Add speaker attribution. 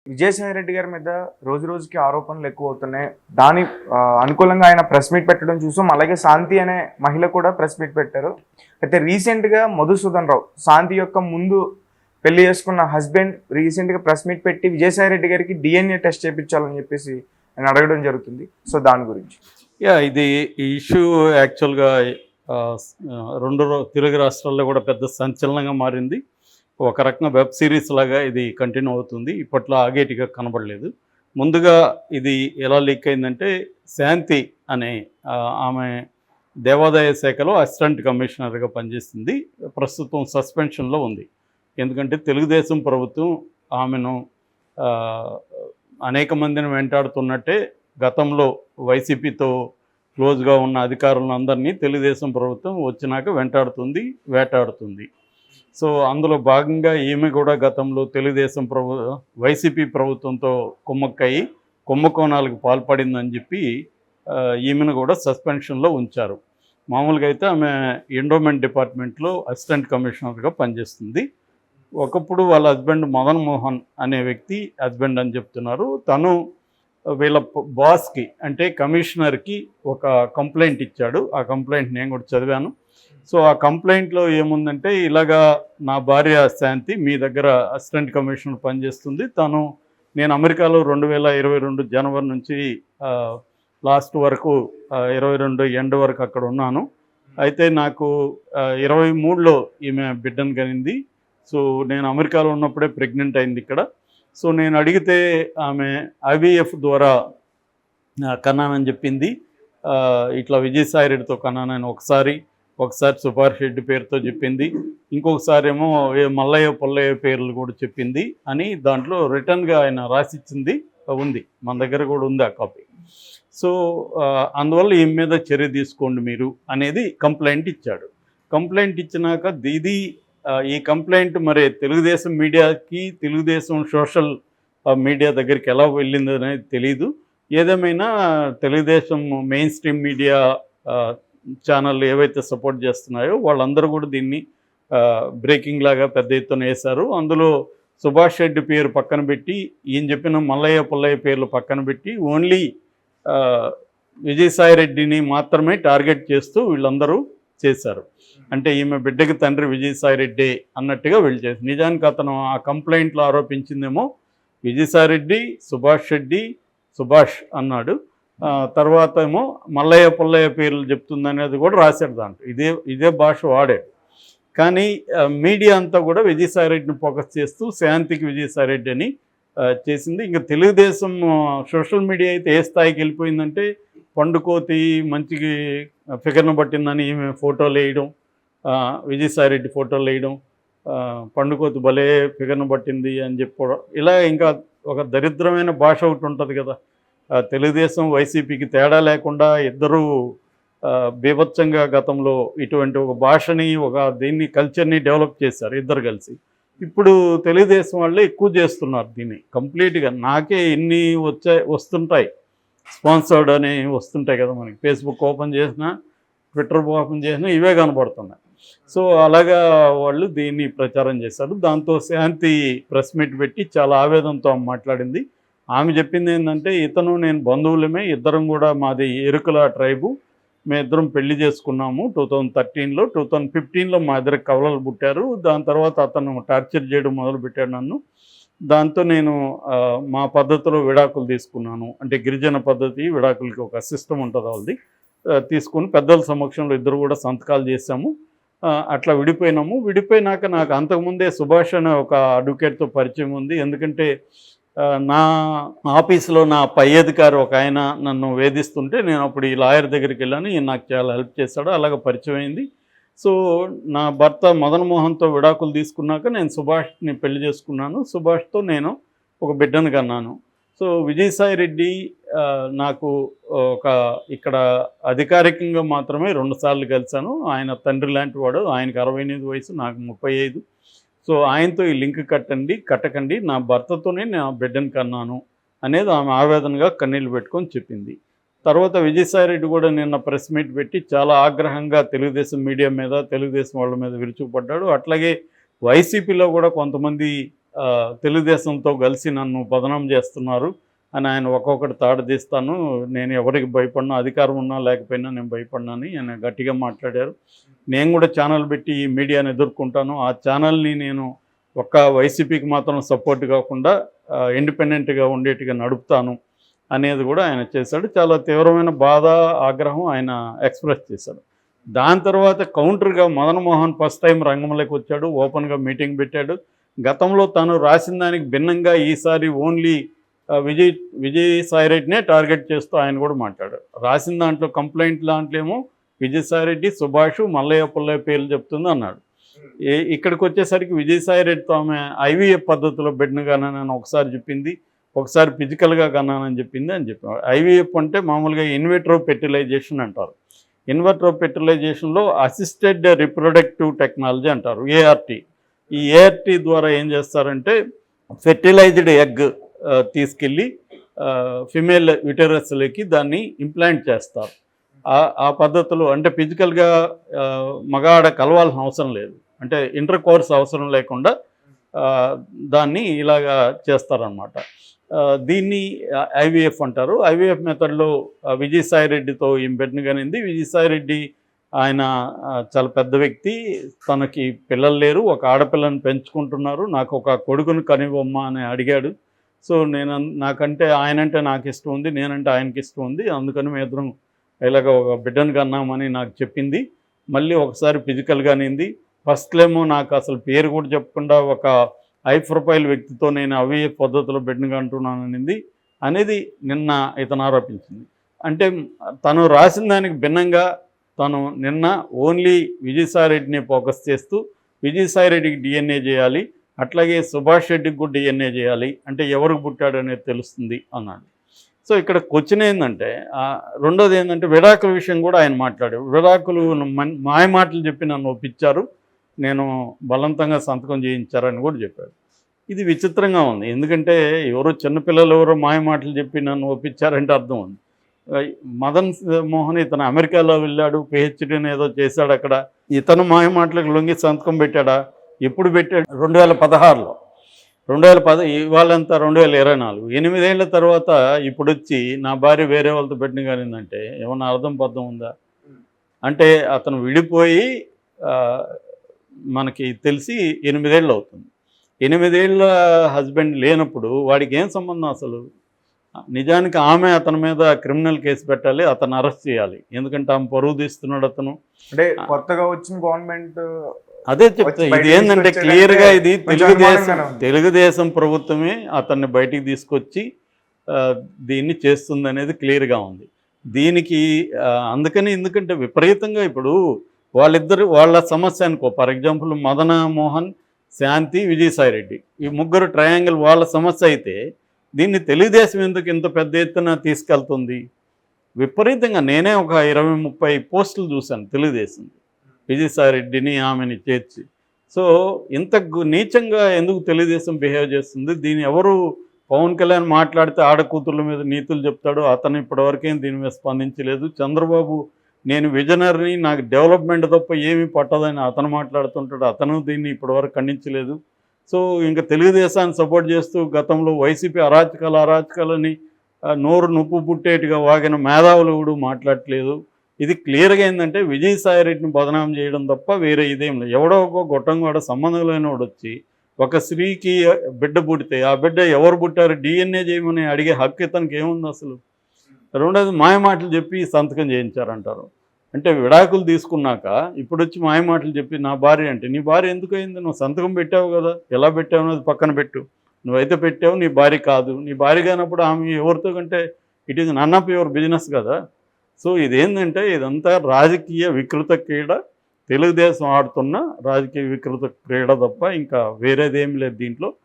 Speaker 1: విజయసాయి రెడ్డి గారి మీద రోజు రోజుకి ఆరోపణలు ఎక్కువ అవుతున్నాయి. దాని అనుకూలంగా ఆయన ప్రెస్ మీట్ పెట్టడం చూసాం. అలాగే శాంతి అనే మహిళ కూడా ప్రెస్ మీట్ పెట్టారు. అయితే రీసెంట్గా మధుసూదన్ రావు, శాంతి యొక్క ముందు పెళ్లి చేసుకున్న హస్బెండ్, రీసెంట్గా ప్రెస్ మీట్ పెట్టి విజయసాయి రెడ్డి గారికి DNA టెస్ట్ చేయించాలని చెప్పేసి ఆయన అడగడం జరుగుతుంది. సో దాని గురించి
Speaker 2: ఇది ఈ ఇష్యూ యాక్చువల్గా రెండు తెలుగు రాష్ట్రాల్లో కూడా పెద్ద సంచలనంగా మారింది. ఒక రకంగా వెబ్ సిరీస్ లాగా ఇది కంటిన్యూ అవుతుంది. ఇప్పట్లో ఆగేటిగా కనబడలేదు. ముందుగా ఇది ఎలా లీక్ అయిందంటే, శాంతి అనే ఆమె దేవాదాయ శాఖలో అసిస్టెంట్ కమిషనర్గా పనిచేస్తుంది. ప్రస్తుతం సస్పెన్షన్లో ఉంది. ఎందుకంటే తెలుగుదేశం ప్రభుత్వం ఆమెను అనేక మందిని వెంటాడుతున్నట్టే గతంలో వైసీపీతో క్లోజ్గా ఉన్న అధికారులందరినీ తెలుగుదేశం ప్రభుత్వం వచ్చినాక వెంటాడుతుంది, వేటాడుతుంది. సో అందులో భాగంగా ఈమె కూడా గతంలో తెలుగుదేశం వైసీపీ ప్రభుత్వంతో కుమ్మక్కయి కుంభకోణాలకు పాల్పడిందని చెప్పి ఈమెను కూడా సస్పెన్షన్లో ఉంచారు. మామూలుగా అయితే ఆమె ఎండోమెంట్ డిపార్ట్మెంట్లో అసిస్టెంట్ కమిషనర్గా పనిచేస్తుంది. ఒకప్పుడు వాళ్ళ హస్బెండ్ మదన్ మోహన్ అనే వ్యక్తి హస్బెండ్ అని చెప్తున్నారు. తను వీళ్ళ బాస్కి అంటే కమిషనర్కి ఒక కంప్లైంట్ ఇచ్చాడు. ఆ కంప్లైంట్ నేను కూడా చదివాను. సో ఆ కంప్లైంట్లో ఏముందంటే, ఇలాగా నా భార్య శాంతి మీ దగ్గర అసిస్టెంట్ కమిషనర్ పనిచేస్తుంది. నేను అమెరికాలో 2022 జనవరి నుంచి లాస్ట్ వరకు 22 ఎండ్ వరకు అక్కడ ఉన్నాను. అయితే నాకు 23లో ఈమె బిడ్డను కనింది. సో నేను అమెరికాలో ఉన్నప్పుడే ప్రెగ్నెంట్ అయింది ఇక్కడ. సో నేను అడిగితే ఆమె IVF ద్వారా కన్నానని చెప్పింది. ఇట్లా విజయసాయి రెడ్డితో కన్నానని ఒకసారి సుభాష్ రెడ్డి పేరుతో చెప్పింది. ఇంకొకసారి ఏమో మల్లయ్య పుల్లయ్య పేర్లు కూడా చెప్పింది అని దాంట్లో రిటర్న్గా ఆయన రాసిచ్చింది ఉంది. మన దగ్గర కూడా ఉంది ఆ కాపీ. సో అందువల్ల ఈ మీద చర్య తీసుకోండి మీరు అనేది కంప్లైంట్ ఇచ్చాడు. కంప్లైంట్ ఇచ్చినాక ఈ కంప్లైంట్ మరి తెలుగుదేశం మీడియాకి, తెలుగుదేశం సోషల్ మీడియా దగ్గరికి ఎలా వెళ్ళింది అనేది తెలీదు. ఏదేమైనా Telugu Desam main stream media channel ఏవైతే సపోర్ట్ చేస్తున్నాయో వాళ్ళందరూ కూడా దీన్ని బ్రేకింగ్ లాగా పెద్ద ఎత్తున వేశారు. అందులో సుభాష్ రెడ్డి పేరు పక్కన పెట్టి, ఈయన చెప్పిన మల్లయ్య పుల్లయ్య పేర్లు పక్కన పెట్టి ఓన్లీ విజయసాయి రెడ్డిని మాత్రమే టార్గెట్ చేస్తూ వీళ్ళందరూ చేశారు. అంటే ఈమె బిడ్డకి తండ్రి విజయసాయి రెడ్డి అన్నట్టుగా వీళ్ళు చేశారు. నిజానికి అతను ఆ కంప్లైంట్లో ఆరోపించిందేమో విజయసాయి రెడ్డి, సుభాష్ అన్నాడు. తర్వాత ఏమో మల్లయ్య పుల్లయ్య పేర్లు చెప్తుందనేది కూడా రాశాడు దాంట్లో. ఇదే భాష వాడాడు. కానీ మీడియా అంతా కూడా విజయసాయి రెడ్డిని ఫోకస్ చేస్తూ శాంతికి విజయసాయి రెడ్డి అని చేసింది. ఇంకా తెలుగుదేశం సోషల్ మీడియా అయితే ఏ స్థాయికి వెళ్ళిపోయిందంటే, పండుకోతి మంచికి ఫిగర్ను పట్టిందని ఈమె ఫోటోలు వేయడం, విజయసాయి రెడ్డి ఫోటోలు వేయడం, పండుకోతి భలే ఫిగర్ను పట్టింది అని చెప్పడం, ఇలా ఇంకా ఒక దరిద్రమైన భాష ఒకటి ఉంటుంది కదా. తెలుగుదేశం వైసీపీకి తేడా లేకుండా ఇద్దరూ బీభత్సంగా గతంలో ఇటువంటి ఒక భాషని, దీన్ని కల్చర్ని డెవలప్ చేశారు ఇద్దరు కలిసి. ఇప్పుడు తెలుగుదేశం వాళ్ళే ఎక్కువ చేస్తున్నారు దీన్ని కంప్లీట్గా. నాకే ఎన్ని వస్తుంటాయి, స్పాన్సర్డ్ అని వస్తుంటాయి కదా మనకి. ఫేస్బుక్ ఓపెన్ చేసినా, ట్విట్టర్ ఓపెన్ చేసినా ఇవే కనబడుతున్నాయి. సో అలాగా వాళ్ళు దీన్ని ప్రచారం చేశారు. దాంతో శాంతి ప్రెస్ మీట్ పెట్టి చాలా ఆవేదనతో మాట్లాడింది. ఆమె చెప్పింది ఏంటంటే, నేను బంధువులమే, ఇద్దరం కూడా మాది ఎరుకల ట్రైబు, మేమిద్దరం పెళ్లి చేసుకున్నాము 2013లో. 2015లో మా ఇద్దరికి కవలలు పుట్టారు. దాని తర్వాత అతను టార్చర్ చేయడం మొదలుపెట్టాడు నన్ను. దాంతో నేను మా పద్ధతిలో విడాకులు తీసుకున్నాను. అంటే గిరిజన పద్ధతి విడాకులకి ఒక సిస్టమ్ ఉంటుంది వాళ్ళది. తీసుకుని పెద్దల సమక్షంలో ఇద్దరు కూడా సంతకాలు చేశాము. అట్లా విడిపోయినాము. విడిపోయినాక నాకు అంతకుముందే సుభాష్ అనే ఒక అడ్వకేట్తో పరిచయం ఉంది. ఎందుకంటే నా ఆఫీసులో నా పై అధికారి ఒక ఆయన నన్ను వేధిస్తుంటే నేను అప్పుడు ఈ లాయర్ దగ్గరికి వెళ్ళాను. ఈయన నాకు చాలా హెల్ప్ చేశాడు. అలాగ పరిచయం అయింది. సో నా భర్త మదన్ మోహన్తో విడాకులు తీసుకున్నాక నేను సుభాష్ని పెళ్లి చేసుకున్నాను. సుభాష్తో నేను ఒక బిడ్డను కన్నాను. సో విజయసాయి రెడ్డి నాకు ఇక్కడ అధికారికంగా మాత్రమే 2 సార్లు కలిశాను. ఆయన తండ్రి లాంటి వాడు. ఆయనకు 68 వయసు, నాకు 35. సో ఆయనతో ఈ లింక్ కట్టకండి, నా భర్తతోనే నా బిడ్డను కన్నాను అనేది ఆమె ఆవేదనగా కన్నీళ్ళు పెట్టుకొని చెప్పింది. తర్వాత విజయసాయి రెడ్డి కూడా నిన్న ప్రెస్ మీట్ పెట్టి చాలా ఆగ్రహంగా తెలుగుదేశం మీడియా మీద, తెలుగుదేశం వాళ్ళ మీద విరుచుకుపడ్డాడు. అట్లాగే వైసీపీలో కూడా కొంతమంది తెలుగుదేశంతో కలిసి నన్ను బదనాం చేస్తున్నారు అని ఆయన ఒక్కొక్కటి తాడదీస్తాను, నేను ఎవరికి భయపడినా, అధికారం ఉన్నా లేకపోయినా నేను భయపడినాని ఆయన గట్టిగా మాట్లాడారు. నేను కూడా ఛానల్ పెట్టి ఈ మీడియాని ఎదుర్కొంటాను, ఆ ఛానల్ని నేను ఒక్క వైసీపీకి మాత్రం సపోర్ట్ కాకుండా ఇండిపెండెంట్గా ఉండేట్టుగా నడుపుతాను అనేది కూడా ఆయన చేశాడు. చాలా తీవ్రమైన బాధ, ఆగ్రహం ఆయన ఎక్స్ప్రెస్ చేశాడు. దాని తర్వాత కౌంటర్గా మదన్ మోహన్ ఫస్ట్ టైం రంగంలోకి వచ్చాడు, ఓపెన్గా మీటింగ్ పెట్టాడు. గతంలో తను రాసిన దానికి భిన్నంగా ఈసారి ఓన్లీ విజయసాయిరెడ్డినే టార్గెట్ చేస్తూ ఆయన కూడా మాట్లాడారు. రాసిన దాంట్లో కంప్లైంట్ దాంట్లో ఏమో విజయసాయిరెడ్డి, సుభాష్, మల్లయ్య పుల్లయ్య పేర్లు చెప్తుంది అన్నాడు. ఇక్కడికి వచ్చేసరికి విజయసాయిరెడ్డితో ఆమె ఐవీఎఫ్ పద్ధతిలో బిడ్డను కన్నానని ఒకసారి చెప్పింది, ఒకసారి ఫిజికల్గా కన్నానని చెప్పింది అని చెప్పారు. ఐవీఎఫ్ అంటే మామూలుగా ఇన్విట్రో ఫెర్టిలైజేషన్ అంటారు. ఇన్విట్రో ఫెర్టిలైజేషన్లో అసిస్టెడ్ రిప్రొడక్టివ్ టెక్నాలజీ అంటారు, ఏఆర్టీ. ఈ ఏఆర్టీ ద్వారా ఏం చేస్తారంటే ఫెర్టిలైజ్డ్ ఎగ్ తీసుకెళ్ళి ఫిమేల్ యుటెరస్లోకి దాన్ని ఇంప్లాంట్ చేస్తారు. ఆ పద్ధతులు అంటే ఫిజికల్గా మగాడ కలవాల్సిన అవసరం లేదు, అంటే ఇంటర్ కోర్స్ అవసరం లేకుండా దాన్ని ఇలాగా చేస్తారనమాట. దీన్ని ఐవీఎఫ్ అంటారు. ఐవీఎఫ్ మెథడ్లో విజయసాయిరెడ్డితో ఈ బిడ్డను కనింది. విజయసాయిరెడ్డి ఆయన చాలా పెద్ద వ్యక్తి, తనకి పిల్లలు లేరు, ఒక ఆడపిల్లని పెంచుకుంటున్నారు, నాకు ఒక కొడుకును కనివ్వమ్మా అని అడిగాడు. సో నాకంటే ఆయనంటే నాకు ఇష్టం ఉంది, నేనంటే ఆయనకి ఇష్టం ఉంది, అందుకని మేము ఇద్దరం ఇలాగ ఒక బిడ్డను కన్నామని నాకు చెప్పింది. మళ్ళీ ఒకసారి ఫిజికల్గా నింది. ఫస్ట్లేమో నాకు అసలు పేరు కూడా చెప్పకుండా ఒక హై ప్రొఫైల్ వ్యక్తితో నేను ఐవీఎఫ్ పద్ధతిలో బిడ్డను కంటున్నాననింది అనేది నిన్న ఇతను ఆరోపించింది. అంటే తను రాసిన దానికి భిన్నంగా తను నిన్న ఓన్లీ విజయసాయిరెడ్డిని ఫోకస్ చేస్తూ విజయసాయిరెడ్డికి డిఎన్ఏ చేయాలి, అట్లాగే సుభాష్ రెడ్డికి కూడా డిఎన్ఏ చేయాలి, అంటే ఎవరికి పుట్టాడు అనేది తెలుస్తుంది అన్నాడు. సో ఇక్కడ క్వశ్చన్ ఏంటంటే, రెండోది ఏంటంటే విడాకుల విషయం కూడా ఆయన మాట్లాడాడు. విడాకులు మాయ మాటలు చెప్పి నన్ను ఒప్పించారు, నేను బలవంతంగా సంతకం చేయించారని కూడా చెప్పాడు. ఇది విచిత్రంగా ఉంది, ఎందుకంటే ఎవరో చిన్నపిల్లలు ఎవరో మాయ మాటలు చెప్పి నన్ను ఒప్పించారంటే అర్థం ఉంది. మదన్ మోహన్ ఇతను అమెరికాలో వెళ్ళాడు, పిహెచ్డీని ఏదో చేశాడు అక్కడ, ఇతను మాయ మాటలకు లొంగి సంతకం పెట్టాడా? ఎప్పుడు పెట్టాడు? 2016లో. 2010 ఇవాళంతా 2024, 8 ఏళ్ల తర్వాత ఇప్పుడు వచ్చి నా భార్య వేరే వాళ్ళతో పెట్టిన కానిందంటే ఏమన్నా అర్థం పర్థం ఉందా? అంటే అతను విడిపోయి మనకి తెలిసి 8 ఏళ్ళు అవుతుంది. 8 ఏళ్ళ హస్బెండ్ లేనప్పుడు వాడికి ఏం సంబంధం అసలు? నిజానికి ఆమె అతని మీద క్రిమినల్ కేసు పెట్టాలి, అతను అరెస్ట్ చేయాలి, ఎందుకంటే ఆమె పరువు తీస్తున్నాడు అతను.
Speaker 1: అంటే కొత్తగా వచ్చిన గవర్నమెంట్
Speaker 2: అదే చెప్తా, ఇది ఏంటంటే క్లియర్గా ఇది తెలుగుదేశం ప్రభుత్వమే అతన్ని బయటికి తీసుకొచ్చి దీన్ని చేస్తుంది అనేది క్లియర్గా ఉంది. దీనికి అందుకని ఎందుకంటే విపరీతంగా ఇప్పుడు వాళ్ళ సమస్య అనుకో, ఫర్ ఎగ్జాంపుల్ మదన మోహన్, శాంతి, విజయసాయిరెడ్డి, ఈ ముగ్గురు ట్రయాంగిల్ వాళ్ళ సమస్య అయితే దీన్ని తెలుగుదేశం ఎందుకు ఇంత పెద్ద ఎత్తున తీసుకెళ్తుంది? విపరీతంగా నేనే ఒక 20-30 పోస్టులు చూశాను తెలుగుదేశం, విజయసాయిరెడ్డిని ఆమెని చేర్చి. సో ఇంత నీచంగా ఎందుకు తెలుగుదేశం బిహేవ్ చేస్తుంది? దీన్ని ఎవరు పవన్ కళ్యాణ్ మాట్లాడితే ఆడకూతుర్ల మీద నీతులు చెప్తాడు, అతను ఇప్పటివరకేం దీని మీద స్పందించలేదు. చంద్రబాబు నేను విజనరీ, నాకు డెవలప్మెంట్ తప్ప ఏమీ పట్టదని అతను మాట్లాడుతుంటాడు, అతను దీన్ని ఇప్పటివరకు ఖండించలేదు. సో ఇంకా తెలుగుదేశాన్ని సపోర్ట్ చేస్తూ గతంలో వైసీపీ అరాచకాలని నోరు నొప్పు పుట్టేట్టుగా వాగిన మేధావులు కూడా మాట్లాడట్లేదు. ఇది క్లియర్గా ఏంటంటే విజయసాయిరెడ్డిని బదనాం చేయడం తప్ప వేరే ఇదేం లేదు. ఎవడో ఒక గొట్టంగాడ సంబంధం లేనివాడు వచ్చి ఒక స్త్రీకి బిడ్డ పుడితే ఆ బిడ్డ ఎవరు పుట్టారు డిఎన్ఏ చేయమని అడిగే హక్కు ఇతనికి ఏముంది అసలు? రెండోది మాయ మాటలు చెప్పి సంతకం చేయించారంటారు. అంటే విడాకులు తీసుకున్నాక ఇప్పుడు వచ్చి మాయ మాటలు చెప్పి నా భార్య అంటే, నీ భార్య ఎందుకు అయింది? నువ్వు సంతకం పెట్టావు కదా, ఎలా పెట్టావు అనేది పక్కన పెట్టు. నువ్వైతే పెట్టావు, నీ భార్య కాదు. నీ భార్య కానప్పుడు ఆమె ఎవరితో కంటే it is none of your business కదా. సో ఇదేంటంటే ఇదంతా రాజకీయ వికృత క్రీడ, తెలుగుదేశం ఆడుతున్న రాజకీయ వికృత క్రీడ తప్ప ఇంకా వేరేదేం లేదు దీంట్లో.